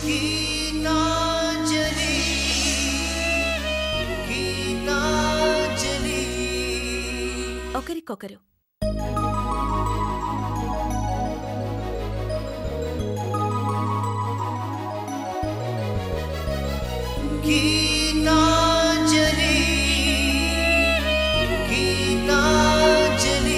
గీతాంజలి గీతాంజలి. ఒకరికొకరు గీతాంజలి గీతాంజలి.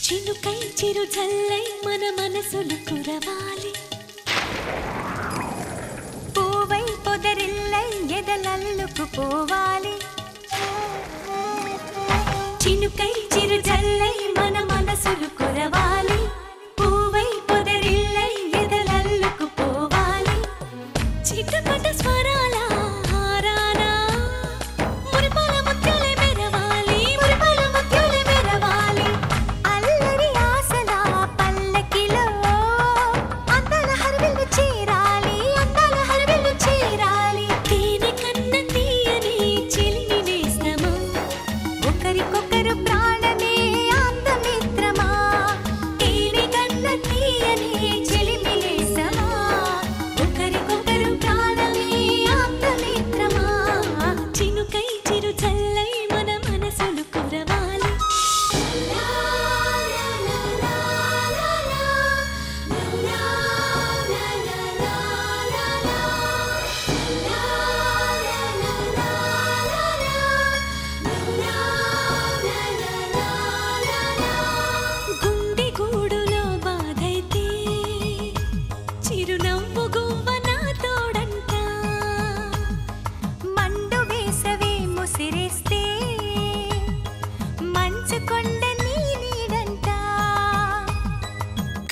చినుకై చిరు జల్లై మన మనసులు కురవాలి, పూవై పొదరిల్లై ఎదలల్లుకు పోవాలి. చినుకై చిరు జల్లై మన మనసులు కురవాలి, పూవై పొదరిల్లై ఎదలల్లుకు పోవాలి. చిటపట స్వరాల హారానా మురిపాల ముత్యాలే మెరవాలి, మురిపాల ముత్యాలే మెరవాలి. అల్లరి ఆశల పల్లకిలో అందాల హరివిల్లు చేరాలి, అందాల హరివిల్లు చేరాలి. తేనె కన్న తీయని చెలిమి నేస్తమా, ఒకరికొకరు ప్రాణమే అందమిత్రమా. తేనె కన్న తీయని చెలిమి నేస్తమా, ఒకరికొకరు ప్రాణమే అందమిత్రమా. చినుకై చిరు చల్లై మన మనసులు కురవాలి. గుండె గూడులో బాధైతే చిరునవ్వు గువ్వ నా తోడంట, మండు వేసవి ముసిరేస్తే మంచు కొండ నీ నీడంట.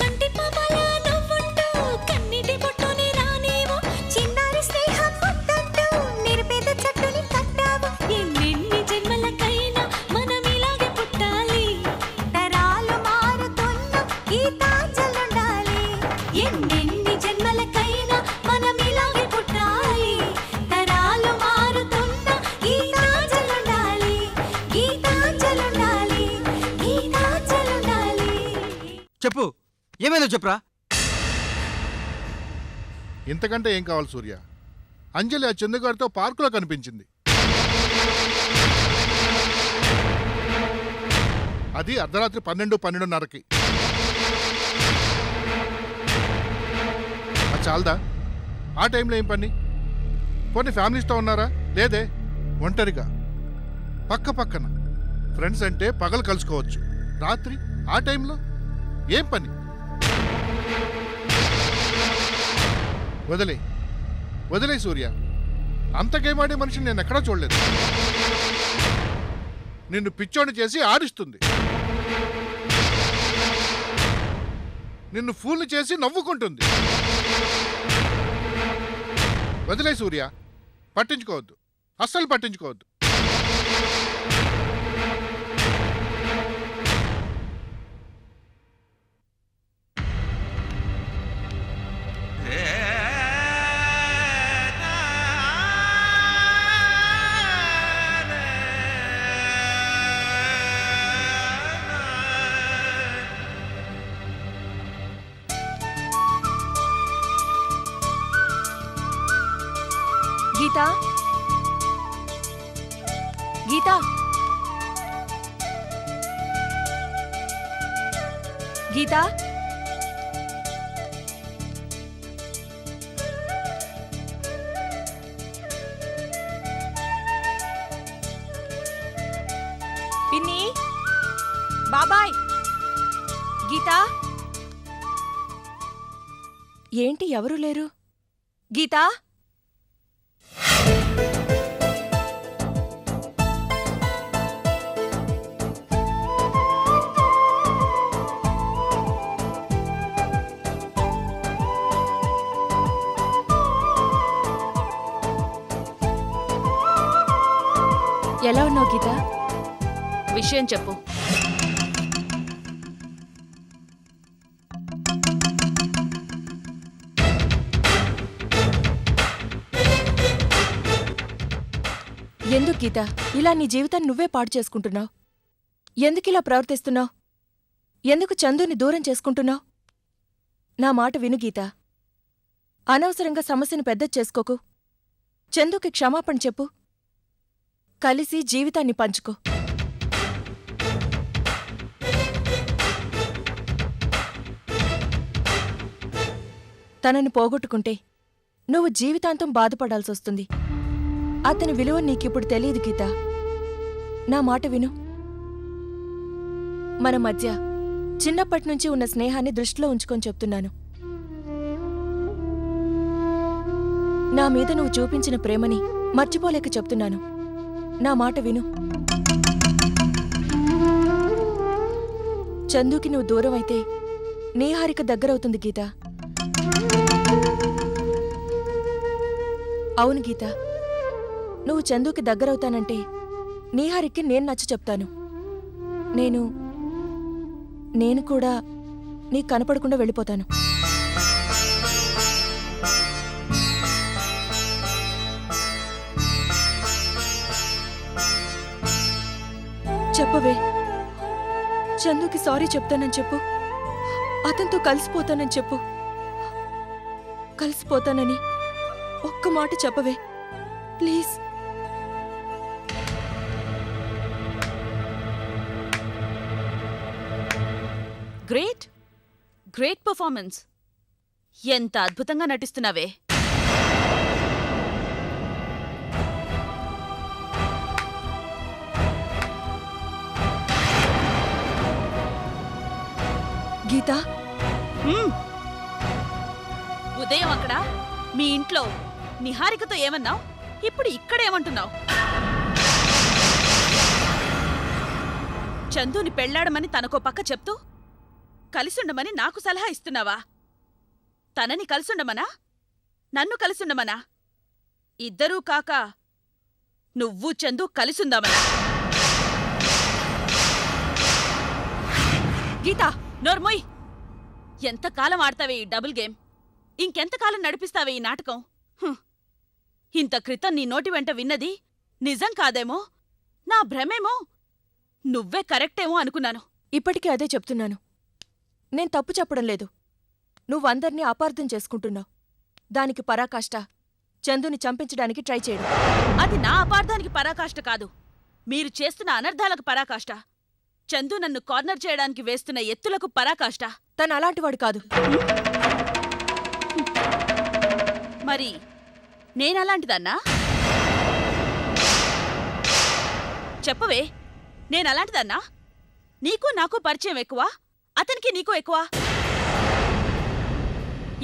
కంటి పాపలా నవ్వుంటూ కన్నిటి బొట్టుని రానేమో, చిన్నారి స్నేహం ముద్దంటూ నిరుపేద చెట్టుని కట్టావు. ఎన్నెన్ని జన్మలకైనా మనం ఇలాగే పుట్టాలి, తరాలు మారుతున్న గీతాంజలుండాలి. ఎన్నెన్ని జన్మలకైనా మనం ఇలాగే పుట్టాలి, తరాలు మారుతున్న గీతాంజలుండాలి, గీతాంజలుండాలి, గీతాంజలుండాలి. చెప్పు, ఏమైందో చెప్పురా. ఇంతకంటే ఏం కావాలి సూర్య? అంజలి ఆ చందుగారితో పార్కులో కనిపించింది. అది అర్ధరాత్రి 12:30కి. అది చాలదా? ఆ టైంలో ఏం పని? కొన్ని ఫ్యామిలీస్తో ఉన్నారా? లేదే, ఒంటరిగా పక్క పక్కన. ఫ్రెండ్స్ అంటే పగలు కలుసుకోవచ్చు, రాత్రి ఆ టైంలో ఏం పని? వదిలే సూర్య. అంత గేమ్ ఆడే మనిషిని నేను ఎక్కడా చూడలేదు. నిన్ను పిచ్చోని చేసి ఆడిస్తుంది, నిన్ను ఫూల్ని చేసి నవ్వుకుంటుంది. వదిలే సూర్య, పట్టించుకోవద్దు, అస్సలు పట్టించుకోవద్దు. గీతా, గీతా, గీతా. పిన్ని, బాబాయ్, గీతా. ఏంటి ఎవరు లేరు? గీతా, ఎలా ఉన్నావు గీత? విషయం చెప్పు. ఎందుకు గీత ఇలా నీ జీవితాన్ని నువ్వే పాడు చేసుకుంటున్నావు? ఎందుకిలా ప్రవర్తిస్తున్నావు? ఎందుకు చందుని దూరం చేసుకుంటున్నావు? నా మాట విను గీత. అనవసరంగా సమస్యను పెద్ద చేసుకోకు. చందుకి క్షమాపణ చెప్పు. కలిసి జీవితాన్ని పంచుకో. తనని పోగొట్టుకుంటే నువ్వు జీవితాంతం బాధపడాల్సొస్తుంది. అతని విలువ నీకిప్పుడు తెలియదు గీత. నా మాట విను. మన మధ్య చిన్నప్పటినుంచి ఉన్న స్నేహాన్ని దృష్టిలో ఉంచుకొని చెప్తున్నాను. నా మీద నువ్వు చూపించిన ప్రేమని మర్చిపోలేక చెప్తున్నాను. నా మాట విను. చందుకి నువ్వు దూరం అయితే నీహారిక దగ్గరవుతుంది గీత. అవును గీత, నువ్వు చందుకి దగ్గరవుతానంటే నీహారికి నేను నచ్చ చెప్తాను. నేను కూడా నీకు కనపడకుండా వెళ్ళిపోతాను. చెప్పవే. చందుకి సారీ చెప్తానని చెప్పు. అతనితో కలిసిపోతానని చెప్పు. కలిసిపోతానని ఒక్క మాట చెప్పవే ప్లీజ్. Great great performance. ఎంత అద్భుతంగా నటిస్తున్నావే. గీతా, ఉదయం అక్కడ మీ ఇంట్లో నిహారికతో ఏమన్నావు? ఇప్పుడు ఇక్కడేమంటున్నావు? చందుని పెళ్లాడమని తనకో పక్క చెప్తూ కలిసుండమని నాకు సలహా ఇస్తున్నావా? తనని కలిసుండమనా, నన్ను కలిసుండమనా? ఇద్దరూ కాక నువ్వు చందు కలిసుందామనా? గీతా, నోర్మోయ్. ఎంతకాలం ఆడతావే ఈ డబుల్ గేమ్? ఇంకెంతకాలం నడిపిస్తావే ఈ నాటకం? ఇంత క్రితం నీ నోటి వెంట విన్నది నిజం కాదేమో, నా భ్రమేమో. నువ్వే కరెక్టేమో అనుకున్నాను. ఇప్పటికీ అదే చెప్తున్నాను. నేను తప్పు చెప్పడం లేదు. నువ్వందర్నీ అపార్థం చేసుకుంటున్నావు. దానికి పరాకాష్ట చందుని చంపించడానికి ట్రై చేయడం. అది నా అపార్థానికి పరాకాష్ట కాదు, మీరు చేస్తున్న అనర్థాలకు పరాకాష్ట. చందు నన్ను కార్నర్ చేయడానికి వేస్తున్న ఎత్తులకు పరాకాష్ట. తను అలాంటివాడు కాదు. మరి నేనలాంటిదన్నా? చెప్పవే, నేనలాంటిదన్నా? నీకు నాకు పరిచయం ఎక్కువ, అతనికి నీకు ఎక్కువ.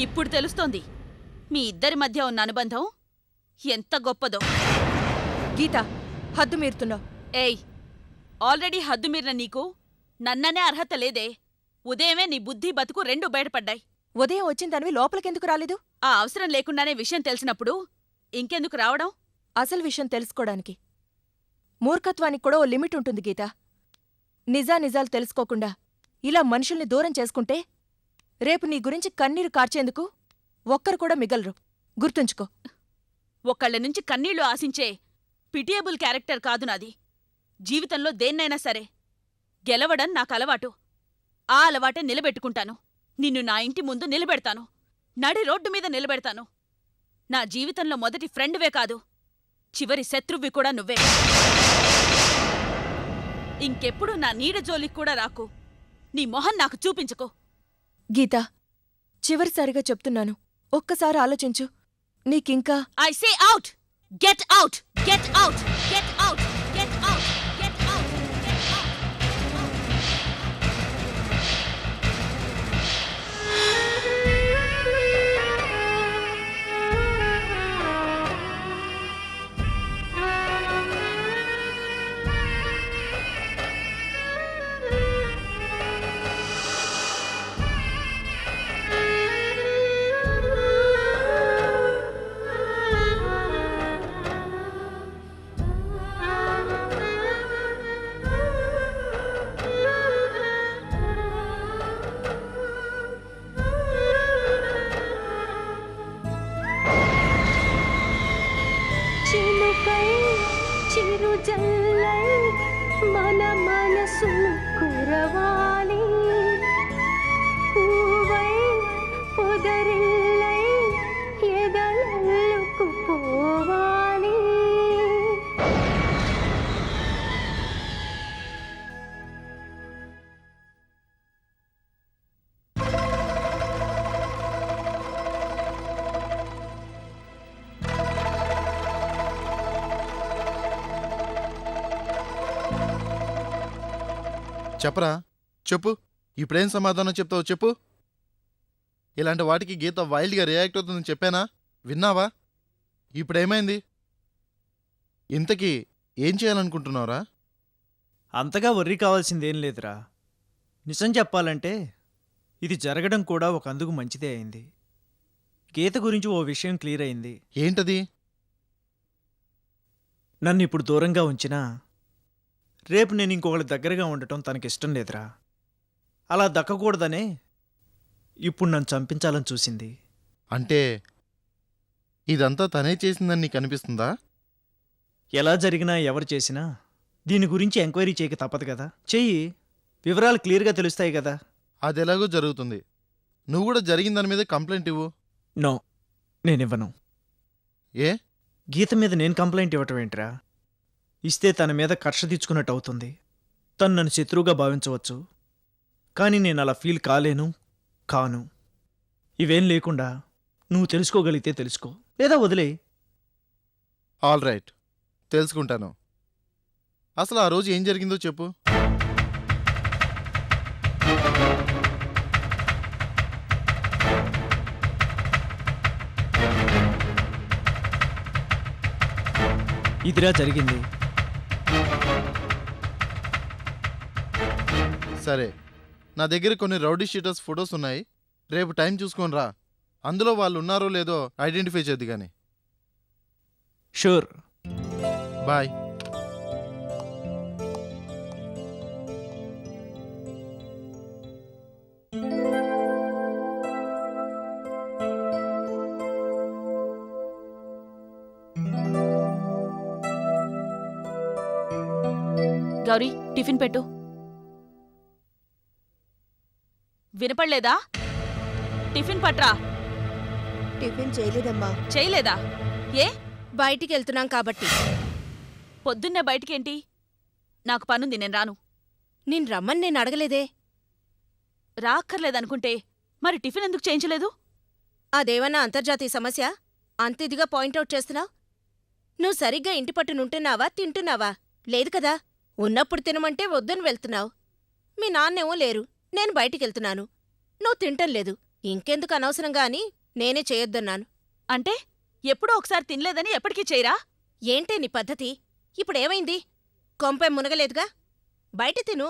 ఇప్పుడు తెలుస్తోంది మీ ఇద్దరి మధ్య ఉన్న అనుబంధం ఎంత గొప్పదో. గీత, హద్దు మీరుతున్నావు. ఏయ్, ఆల్రెడీ హద్దుమీరిన నీకు నన్ననే అర్హత లేదే. ఉదయమే నీ బుద్ధి బతుకు రెండూ బయటపడ్డాయి. ఉదయం వచ్చిందనివి లోపలికెందుకు రాలేదు? ఆ అవసరం లేకుండానే విషయం తెలిసినప్పుడు ఇంకెందుకు రావడం? అసలు విషయం తెలుసుకోవడానికి. మూర్ఖత్వానికి కూడా ఓ లిమిట్ ఉంటుంది గీత. నిజాలు తెలుసుకోకుండా ఇలా మనుషుల్ని దూరం చేసుకుంటే రేపు నీ గురించి కన్నీరు కార్చేందుకు ఒక్కరు కూడా మిగలరు. గుర్తుంచుకో. ఒకళ్ళ నుంచి కన్నీళ్లు ఆశించే పిటియబుల్ క్యారెక్టర్ కాదు నాది. జీవితంలో దేన్నైనా సరే గెలవడం నాకలవాటు. ఆ అలవాటే నిలబెట్టుకుంటాను. నిన్ను నా ఇంటి ముందు నిలబెడతాను, నడి రోడ్డు మీద నిలబెడతాను. నా జీవితంలో మొదటి ఫ్రెండ్వే కాదు, చివరి శత్రువ్వి కూడా నువ్వే. ఇంకెప్పుడు నా నీడ జోలికి కూడా రాకు. నీ మొహం నాకు చూపించుకో. గీత, చివరిసారిగా చెప్తున్నాను, ఒక్కసారి ఆలోచించు. నీకింకా I say out! Get out! Get out! Get out! Get out! Get out! Get out! మన మనసులు కురవాలి పూవై పొదరిల్లై ఎదలల్లుకు పోవాలి. చెప్పరా, చెప్పు. ఇప్పుడేం సమాధానం చెప్తావు చెప్పు. ఇలాంటి వాటికి గీత వైల్డ్గా రియాక్ట్ అవుతుందని చెప్పానా? విన్నావా? ఇప్పుడేమైంది? ఇంతకీ ఏం చేయాలనుకుంటున్నావురా? అంతగా వర్రీ కావాల్సిందేం లేదురా. నిజం చెప్పాలంటే ఇది జరగడం కూడా ఒక అందుకు మంచిదే అయింది. గీత గురించి ఓ విషయం క్లియర్ అయింది. ఏంటది? నన్ను ఇప్పుడు దూరంగా ఉంచినా రేపు నేను ఇంకొకళ్ళ దగ్గరగా ఉండటం తనకిష్టం లేదురా. అలా దక్కకూడదనే ఇప్పుడు నన్ను చంపించాలని చూసింది. అంటే ఇదంతా తనే చేసిందని నీకు అనిపిస్తుందా? ఎలా జరిగినా ఎవరు చేసినా దీని గురించి ఎంక్వైరీ చేయక తప్పదు కదా. చెయ్యి, వివరాలు క్లియర్గా తెలుస్తాయి కదా. అదెలాగో జరుగుతుంది. నువ్వు కూడా జరిగిన దాని మీద కంప్లైంట్ ఇవ్వు. నో, నేనివ్వను. ఏ? గీత మీద నేను కంప్లైంట్ ఇవ్వటం ఏంట్రా? ఇస్తే తన మీద కక్ష తీర్చుకున్నట్టు అవుతుంది. తను నన్ను శత్రువుగా భావించవచ్చు, కానీ నేను అలా ఫీల్ కాను. ఇవేం లేకుండా నువ్వు తెలుసుకోగలిగితే తెలుసుకో, లేదా వదిలే. ఆల్ రైట్, తెలుసుకుంటాను. అసలు ఆ రోజు ఏం జరిగిందో చెప్పు. ఇదిరా జరిగింది. సరే, నా దగ్గర కొన్ని రౌడీ షీటర్స్ ఫొటోస్ ఉన్నాయి. రేపు టైం చూసుకొని రా. అందులో వాళ్ళు ఉన్నారో లేదో ఐడెంటిఫై చేద్ది కానీ. షూర్. బాయ్. గౌరీ, టిఫిన్ పెట్టు. వినపడలేదా? టిఫిన్ పట్రా. టిఫిన్ చేయలేదమ్మా. చేయలేదా? ఏ? బయటికి వెళ్తున్నాం కాబట్టి. పొద్దున్నే బయటికేంటి? నాకు పనుంది, నేను రాను. నేను రమ్మని నేను అడగలేదే. రాక్కర్లేదనుకుంటే మరి టిఫిన్ ఎందుకు చేయించలేదు? అదేమన్నా అంతర్జాతీయ సమస్య? అంత ఇదిగా పాయింట్అవుట్ చేస్తున్నావు? నువ్వు సరిగ్గా ఇంటి పట్టునుంటున్నావా, తింటున్నావా? లేదు కదా. ఉన్నప్పుడు తినమంటే వద్దని వెళ్తున్నావు. మీ నాన్నేమో లేరు, నేను బయటికెళ్తున్నాను. నువ్వు తింటం లేదు. ఇంకెందుకు అనవసరంగా అని నేనే చేయొద్దన్నాను. అంటే ఎప్పుడో ఒకసారి తినలేదని ఎప్పటికీ చేయరా? ఏంటే నీ పద్ధతి? ఇప్పుడేమైంది? కొంపేం మునగలేదుగా. బయట తిను.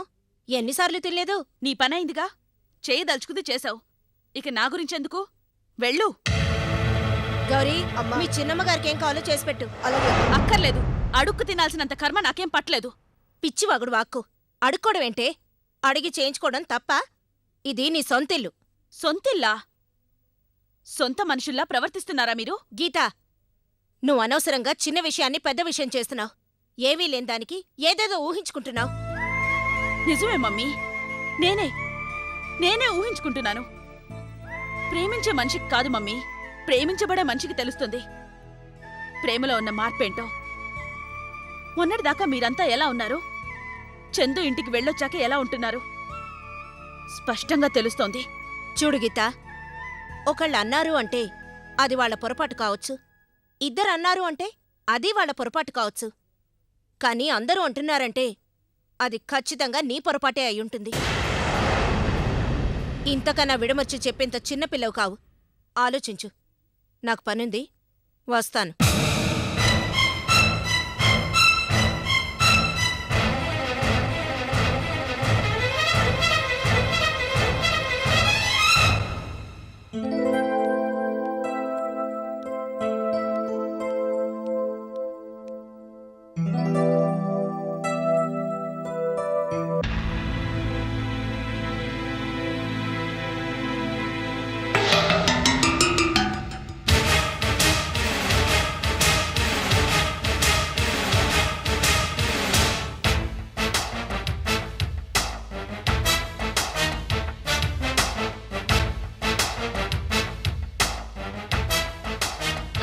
ఎన్నిసార్లు తినలేదు? నీ పనైందిగా. చేయదలుచుకుంది చేశావు. ఇక నా గురించెందుకు? వెళ్ళు. గౌరీ, మీ చిన్నమ్మగారికేం కావాలో చేసిపెట్టు. అక్కర్లేదు. అడుక్కు తినాల్సినంత కర్మ నాకేం పట్టలేదు. పిచ్చివాగుడు వాక్కు. అడుక్కోవడమేంటే? అడిగి చేయించుకోవడం తప్ప? ఇది నీ సొంతిల్లు. సొంతిల్లా? సొంత మనుషుల్లా ప్రవర్తిస్తున్నారా మీరు? గీతా, నువ్వు అనవసరంగా చిన్న విషయాన్ని పెద్ద విషయం చేస్తున్నావు. ఏవీ లేని దానికి ఏదేదో ఊహించుకుంటున్నావు. నిజమే మమ్మీ, నేనే ఊహించుకుంటున్నాను. ప్రేమించే మనిషికి కాదు మమ్మీ, ప్రేమించబడే మనిషికి తెలుస్తుంది ప్రేమలో ఉన్న మార్పేంటో. మొన్నటిదాకా మీరంతా ఎలా ఉన్నారు? చందు ఇంటికి వెళ్ళొచ్చాక ఎలా ఉంటున్నారు? స్పష్టంగా తెలుస్తోంది. చూడు గీతా, ఒకళ్ళు అన్నారు అంటే అది వాళ్ల పొరపాటు కావచ్చు. ఇద్దరు అన్నారు అంటే అది వాళ్ల పొరపాటు కావచ్చు. కానీ అందరూ అంటున్నారంటే అది ఖచ్చితంగా నీ పొరపాటే అయ్యుంటుంది. ఇంతకన్నా విడమర్చి చెప్పేంత చిన్నపిల్లవు కావు. ఆలోచించు. నాకు పనుంది, వస్తాను.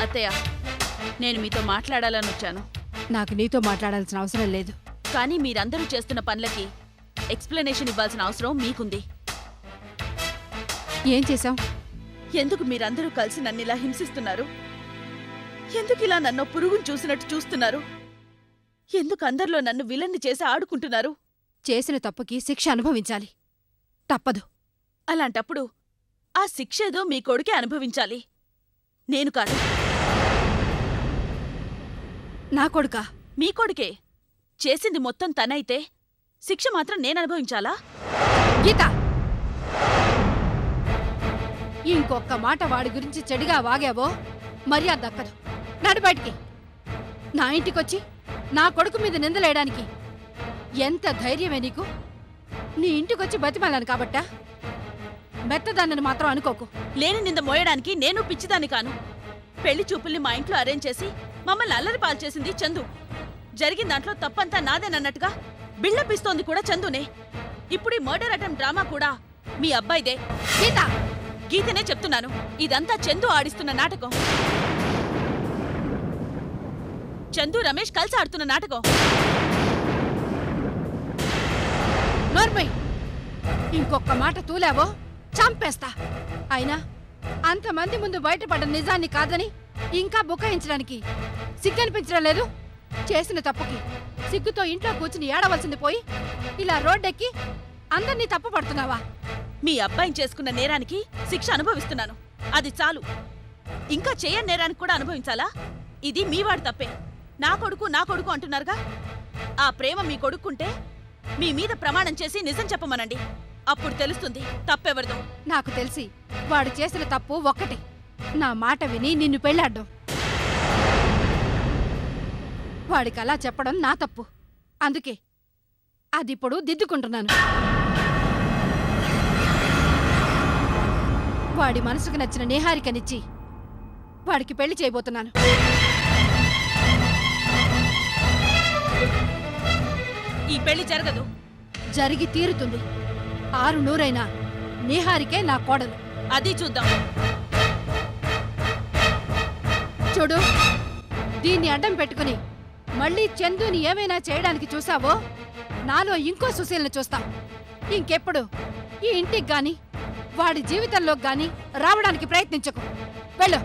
అత్తయ్య, నేను మీతో మాట్లాడాలని వచ్చాను. నాకు నీతో మాట్లాడాల్సిన అవసరం లేదు. కానీ మీరందరూ చేస్తున్న పనులకి ఎక్స్ప్లెనేషన్ ఇవ్వాల్సిన అవసరం మీకుంది. ఏం చేశాం? ఎందుకు మీరందరూ కలిసి నన్ను ఇలా హింసిస్తున్నారు? ఎందుకు ఇలా నన్ను పురుగును చూసినట్టు చూస్తున్నారు? ఎందుకు అందరిలో నన్ను విలన్ని చేసి ఆడుకుంటున్నారు? చేసిన తప్పుకి శిక్ష అనుభవించాలి, తప్పదు. అలాంటప్పుడు ఆ శిక్షేదో మీ కొడుకే అనుభవించాలి, నేను కాదు. నా కొడుకా? మీ కొడుకే. చేసింది మొత్తం తనైతే శిక్ష మాత్రం నేను అనుభవించాలా? గీత, ఇంకొక్క మాట వాడి గురించి చెడుగా వాగావో మర్యాద దక్కదు. నడు బయటికి. నా ఇంటికొచ్చి నా కొడుకు మీద నిందలేయడానికి ఎంత ధైర్యమే నీకు? నీ ఇంటికొచ్చి బతిమాలను కాబట్టా? మెత్తదాన్నని మాత్రం అనుకోకు. లేని నింద మోయడానికి నేను పిచ్చిదాన్ని కాను. పెళ్లి చూపుల్ని మా ఇంట్లో అరేంజ్ చేసి మమ్మల్ని అల్లరి పాలు చేసింది చందు. జరిగిన దాంట్లో తప్పంతా నాదేనన్నట్టుగా బిల్డప్ ఇస్తోంది కూడా చందునే. ఇప్పుడు ఈ మర్డర్ అటెంప్ట్ డ్రామా కూడా మీ అబ్బాయిదే. గీత, గీతనే చెప్తున్నాను, ఇదంతా చందు ఆడిస్తున్న నాటకం. చందు రమేష్ కలిసి ఆడుతున్న నాటకం. నోర్మై, ఇంకొక్క మాట తూలావో చంపేస్తా. అయినా అంతమంది ముందు బయటపడ్డ నిజాన్ని కాదని ఇంకా బుకాయించడానికి సిగ్గనిపించడం లేదు? చేసిన తప్పుకి సిగ్గుతో ఇంట్లో కూర్చుని ఏడవలసింది పోయి ఇలా రోడ్డెక్కి అందర్నీ తప్పు పడుతున్నావా? మీ అబ్బాయిని చేసుకున్న నేరానికి శిక్ష అనుభవిస్తున్నాను, అది చాలు. ఇంకా చేయని నేరానికి కూడా అనుభవించాలా? ఇది మీవాడు తప్పే. నా కొడుకు అంటున్నారుగా. ఆ ప్రేమ మీ కొడుకుంటే మీ మీద ప్రమాణం చేసి నిజం చెప్పమనండి, అప్పుడు తెలుస్తుంది తప్పెవరిదో. నాకు తెలిసి వాడు చేసిన తప్పు ఒక్కటే, నా మాట విని నిన్ను పెళ్ళాడ్డం. వాడికి అలా చెప్పడం నా తప్పు, అందుకే అదిప్పుడు దిద్దుకుంటున్నాను. వాడి మనసుకు నచ్చిన నేహారికనిచ్చి వాడికి పెళ్లి చేయబోతున్నాను. ఈ పెళ్లి జరగదు. జరిగి తీరుతుంది. 600 నేహారికే నా కోడలు. అది చూద్దాం. చూడు, దీన్ని అడ్డం పెట్టుకుని మళ్ళీ చందుని ఏమైనా చేయడానికి చూసావో నాలో ఇంకో సుశీలను చూస్తా. ఇంకెప్పుడు ఈ ఇంటికి గాని వాడి జీవితంలోకి గాని రావడానికి ప్రయత్నించకు. వెళ్ళు.